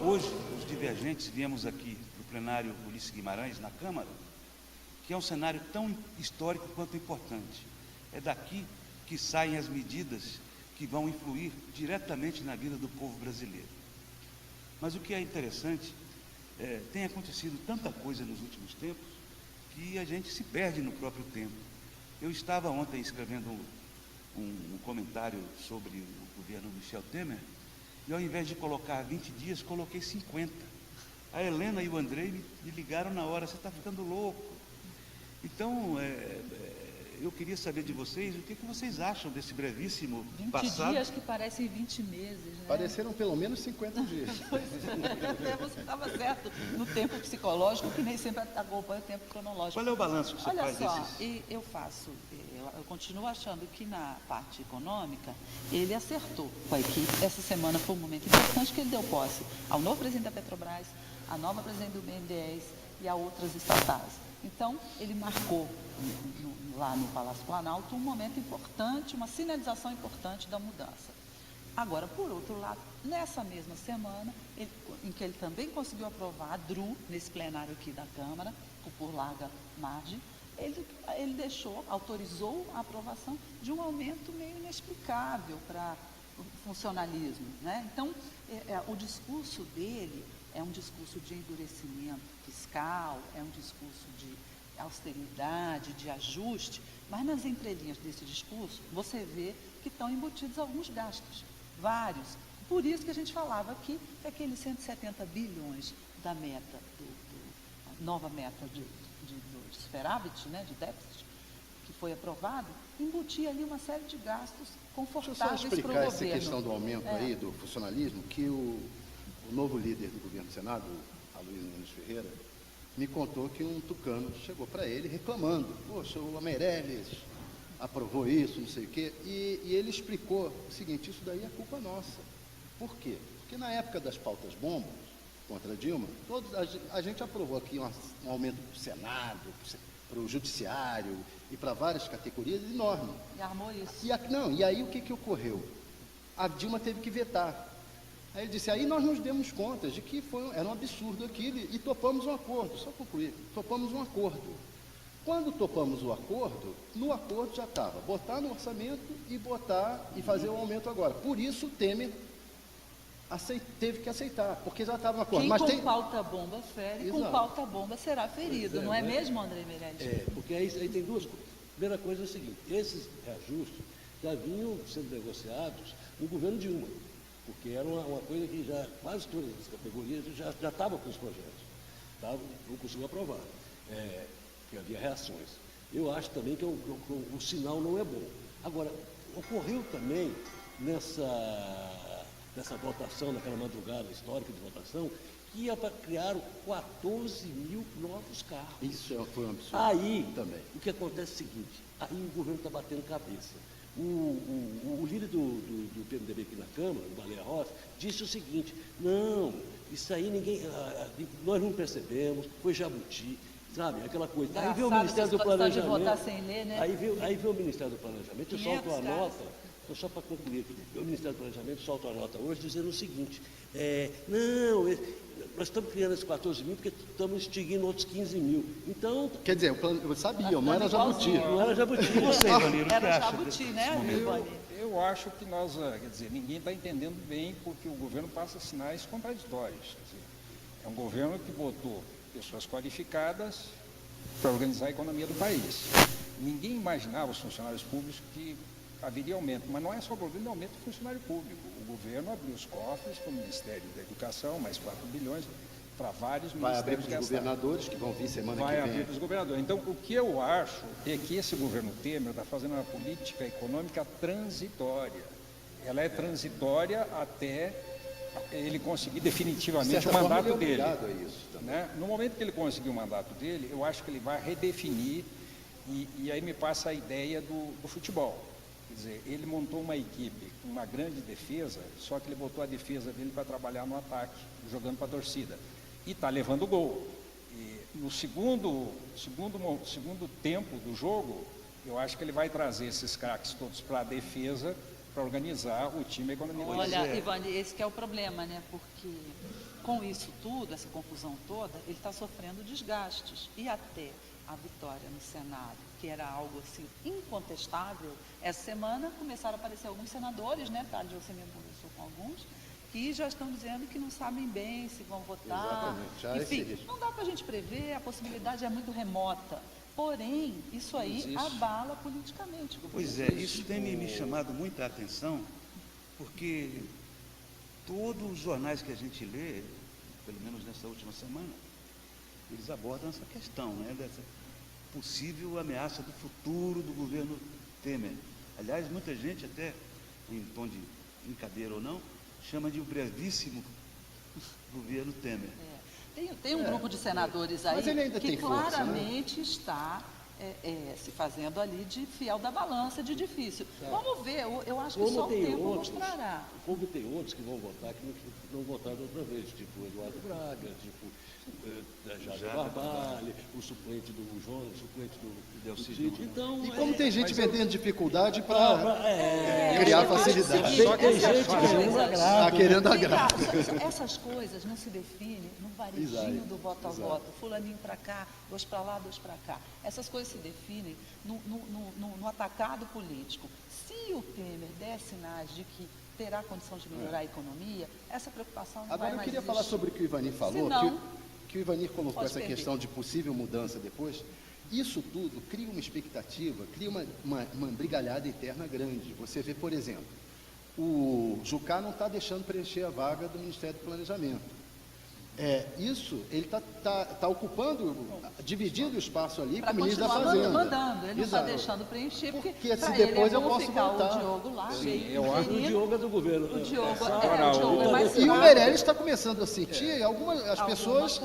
Hoje, os divergentes viemos aqui para o plenário Ulisses Guimarães, na Câmara, que é um cenário tão histórico quanto importante. É daqui que saem as medidas que vão influir diretamente na vida do povo brasileiro. Mas o que é interessante, tem acontecido tanta coisa nos últimos tempos, que a gente se perde no próprio tempo. Eu estava ontem escrevendo um comentário sobre o governo Michel Temer, e ao invés de colocar 20 dias, coloquei 50. A Helena e o Andrei me ligaram na hora: você está ficando louco. Então, eu queria saber de vocês, o que vocês acham desse brevíssimo 20 passado? dias que parecem 20 meses, né? Pareceram pelo menos 50 dias. Você estava certo no tempo psicológico, que nem sempre acompanha o tempo cronológico. Qual é o balanço que você faz Olha só, desses? eu continuo achando que na parte econômica ele acertou com a equipe. Essa semana foi um momento importante que ele deu posse ao novo presidente da Petrobras, à nova presidente do BNDES e a outras estatais. Então, ele marcou lá no Palácio Planalto um momento importante, uma sinalização importante da mudança. Agora, por outro lado, nessa mesma semana, em que ele também conseguiu aprovar a DRU, nesse plenário aqui da Câmara, por larga margem, ele autorizou a aprovação de um aumento meio inexplicável para o funcionalismo, né? Então, o discurso dele é um discurso de endurecimento fiscal, é um discurso de austeridade, de ajuste, mas nas entrelinhas desse discurso você vê que estão embutidos alguns gastos, vários. Por isso que a gente falava aqui que aqueles 170 bilhões da meta, nova meta do superávit, né, de déficit, que foi aprovado, embutia ali uma série de gastos confortáveis para o governo. Deixa eu só explicar essa questão do aumento aí, do funcionalismo, que o novo líder do governo do Senado, Aloysio Nunes Ferreira, me contou que um tucano chegou para ele reclamando: poxa, o Meirelles aprovou isso, não sei o quê, e ele explicou o seguinte: isso daí é culpa nossa. Por quê? Porque na época das pautas bombas contra Dilma, a gente aprovou aqui um aumento para o Senado, para o Judiciário e para várias categorias enorme. E armou isso. E aí o que ocorreu? A Dilma teve que vetar. Aí ele disse: aí nós nos demos conta de que era um absurdo aquilo e topamos um acordo. Só concluir, topamos um acordo. Quando topamos o acordo, no acordo já estava botar no orçamento e fazer o aumento agora. Por isso o Temer teve que aceitar, porque já estava no acordo. Quem com pauta bomba fere, com pauta bomba será ferido, não é mesmo, André Meirelles? Porque aí tem duas coisas. Primeira coisa é o seguinte: esses reajustes já vinham sendo negociados no governo Dilma, porque era uma coisa que já quase todas as categorias já estavam com os projetos, não conseguiu aprovar, porque havia reações. Eu acho também que o sinal não é bom. Agora, ocorreu também nessa votação, naquela madrugada histórica de votação, que ia para criar 14 mil novos carros. Isso foi um absurdo. Aí, também. o que acontece é o seguinte: aí o governo está batendo cabeça. O líder do PMDB aqui na Câmara, o Baleia Rossi, disse o seguinte: não, isso aí nós não percebemos, foi jabuti, sabe, aquela coisa. Engraçado, aí veio o Ministério do Planejamento. De votar sem ler, né? Aí veio o Ministério do Planejamento e solta uma nota. Só para concluir aqui, o Ministério do Planejamento solta uma nota hoje dizendo o seguinte: nós estamos criando esses 14 mil porque estamos extinguindo outros 15 mil. Então. Quer dizer, eu sabia, não era jabuti. Não era jabuti. Você, Ivanir, o que Era acha jabuti, desse né, momento? Ivanir? Eu acho que ninguém está entendendo bem, porque o governo passa sinais contraditórios. Quer dizer, é um governo que botou pessoas qualificadas para organizar a economia do país. Ninguém imaginava, os funcionários públicos, que haveria aumento, mas não é só o governo, é aumento do funcionário público. O governo abriu os cofres para o Ministério da Educação, mais 4 bilhões, para vários Vai abrir ministérios para os governadores, que vão vir semana que vai vem. abrir para os governadores. Então, o que eu acho é que esse governo Temer está fazendo uma política econômica transitória. Ela é transitória até ele conseguir definitivamente o mandato dele. A isso também. Né? No momento que ele conseguir o mandato dele, eu acho que ele vai redefinir, e aí me passa a ideia do futebol. Quer dizer, ele montou uma equipe com uma grande defesa, só que ele botou a defesa dele para trabalhar no ataque, jogando para a torcida. E está levando gol. E no segundo tempo do jogo, eu acho que ele vai trazer esses craques todos para a defesa, para organizar o time econômico. Olha, Ivani, esse que é o problema, né? Porque com isso tudo, essa confusão toda, ele está sofrendo desgastes. E até a vitória no Senado, que era algo assim incontestável, essa semana começaram a aparecer alguns senadores, né, Thales, você mesmo conversou com alguns, que já estão dizendo que não sabem bem se vão votar. Exatamente, já enfim, não dá para a gente prever, a possibilidade é muito remota. Porém, isso aí abala politicamente. Pois é, isso tem me chamado muita atenção, porque todos os jornais que a gente lê, pelo menos nessa última semana, eles abordam essa questão, né, dessa possível ameaça do futuro do governo Temer. Aliás, muita gente, até em tom de brincadeira ou não, chama de o brevíssimo governo Temer. Tem um grupo de senadores aí que claramente está se fazendo ali de fiel da balança, de difícil. Vamos ver, eu acho que só o tempo mostrará. Como tem outros que vão votar que não votaram outra vez, tipo Eduardo Braga, tipo Jader Barbalho, o suplente do João, o suplente do Delcídio. Então, e como tem gente vendendo dificuldade para criar facilidade. Só tem gente querendo agrado. Querendo agrado. Essas coisas não se definem no varejinho do voto a voto. Fulaninho para cá, dois para lá, dois para cá. Essas coisas se definem no atacado político. Se o Temer der sinais de que terá condição de melhorar a economia, essa preocupação não vai mais Agora, eu queria existir. falar sobre o que o Ivanir falou, Senão, que o Ivanir colocou essa questão de possível mudança depois. Isso tudo cria uma expectativa, cria uma brigalhada interna grande. Você vê, por exemplo, o Jucá não está deixando preencher a vaga do Ministério do Planejamento. Isso, ele está ocupando, dividindo o espaço ali com o ministro da Fazenda. Mandando, ele não está deixando preencher, porque se depois eu posso ficar voltar. O Diogo lá, O Diogo é do governo. O Diogo é mais E o Meirelles está começando a sentir as pessoas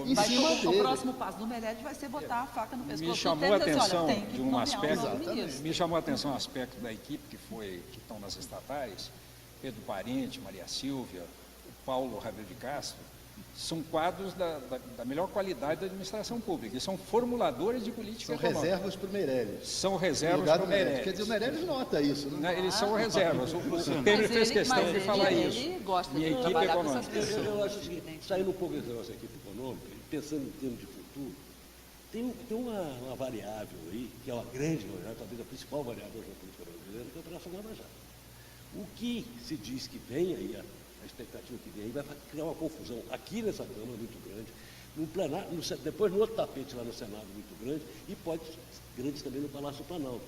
em cima dele. O próximo passo do Meirelles vai ser botar a faca no pescoço. Me chamou a atenção de um aspecto, me chamou a atenção um aspecto da equipe que estão nas estatais, Pedro Parente, Maria Silvia, o Paulo Rabelo de Castro. São quadros da melhor qualidade da administração pública, e são formuladores de política econômica. São reservas para o Meirelles. São reservas para o Meirelles. Quer dizer, o Meirelles nota isso, né? Eles são reservas. O Temer fez questão de falar isso. Ele gosta Minha de equipe trabalhar econômica. com essas pessoas. Eu acho que, saindo um pouco da nossa equipe econômica, pensando em termos de futuro, tem uma variável aí, que é uma grande variável, talvez a principal variável da política brasileira, que é a Operação Lava Jato. O que se diz que vem aí, a expectativa que vem aí, vai criar uma confusão aqui nessa Câmara muito grande, no plenário, depois no outro tapete lá no Senado muito grande, e grandes também no Palácio Planalto.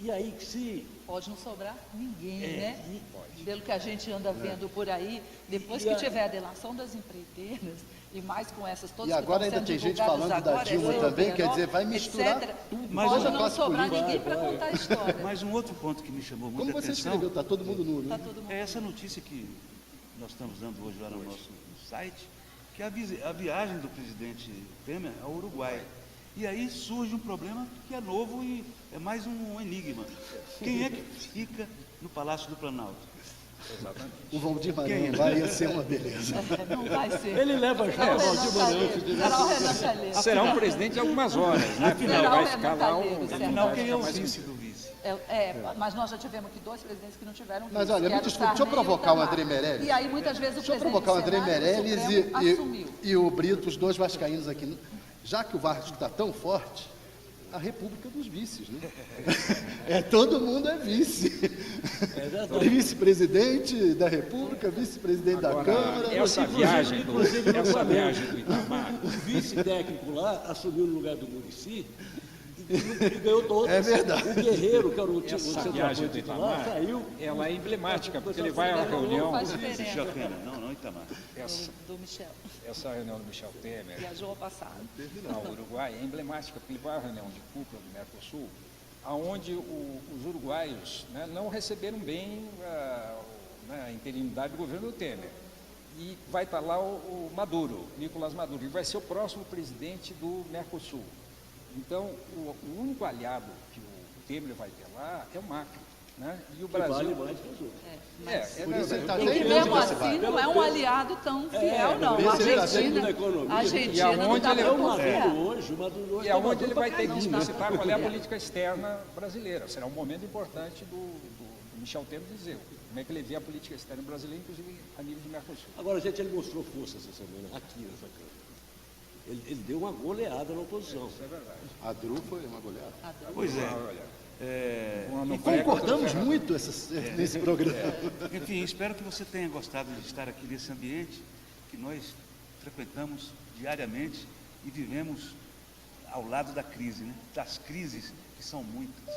E aí se... Pode não sobrar ninguém, né? Pelo que a gente anda vendo por aí, depois que tiver a delação das empreiteiras, e mais com essas todas e agora que ainda estão tem sendo gente falando agora, da Dilma também, quer dizer, vai misturar tudo. Pode não sobrar ninguém para contar a história. Mas um outro ponto que me chamou muita Como você atenção... escreveu, está todo mundo nu, né? Tá todo mundo É essa notícia que nós estamos dando hoje lá no nosso site, que é a viagem do presidente Temer ao Uruguai. E aí surge um problema que é novo e é mais um enigma. Quem é que fica no Palácio do Planalto? Exatamente. O Valdir Maranhão vai ser uma beleza. Não vai ser. Ele leva já o Valdir Maranhão. Será um presidente de algumas horas, né? Afinal, vai ficar lá Afinal, quem é o vice do vice? Mas nós já tivemos aqui dois presidentes que não tiveram vice. Mas olha, me desculpe, deixa eu provocar o André Meirelles. E aí, muitas vezes, Deixa eu provocar o André Meirelles e o Brito, os dois vascaínos aqui. Já que o Vasco está tão forte, a República dos Vices, né? Todo mundo é vice. Vice-presidente da República, vice-presidente da Câmara. Essa viagem do Itamar. O vice-técnico lá assumiu no lugar do Muricy e ganhou todos. É verdade. O Guerreiro, que era o Essa viagem do Itamar, saiu. Ela é emblemática, porque ele vai à reunião... Não, Itamar. Do Michel. Essa reunião do Michel Temer, Viajou ao passado. ao Uruguai, é emblemática, porque ele vai à reunião de cúpula do Mercosul, onde os uruguaios, né, não receberam bem a interinidade do governo do Temer. E vai estar lá o Maduro, Nicolás Maduro, que vai ser o próximo presidente do Mercosul. Então, o único aliado que o Temer vai ter lá é o Macri. Né? E o Brasil vale mais que os outros. Por isso ele está E que mesmo assim não é um aliado tão fiel, não. A Argentina não está tão confiável. E aonde ele vai ter que explicitar qual é a política externa brasileira. Será um momento importante do Michel Temer dizer como é que ele vê a política externa brasileira, inclusive a nível do Mercosul. Agora, gente, ele mostrou força essa semana aqui nessa Câmara. Ele deu uma goleada na oposição. Isso é verdade. A Dru foi uma goleada. Pois é. E concordamos muito nesse programa. Enfim, espero que você tenha gostado de estar aqui nesse ambiente que nós frequentamos diariamente e vivemos ao lado da crise, né? Das crises que são muitas.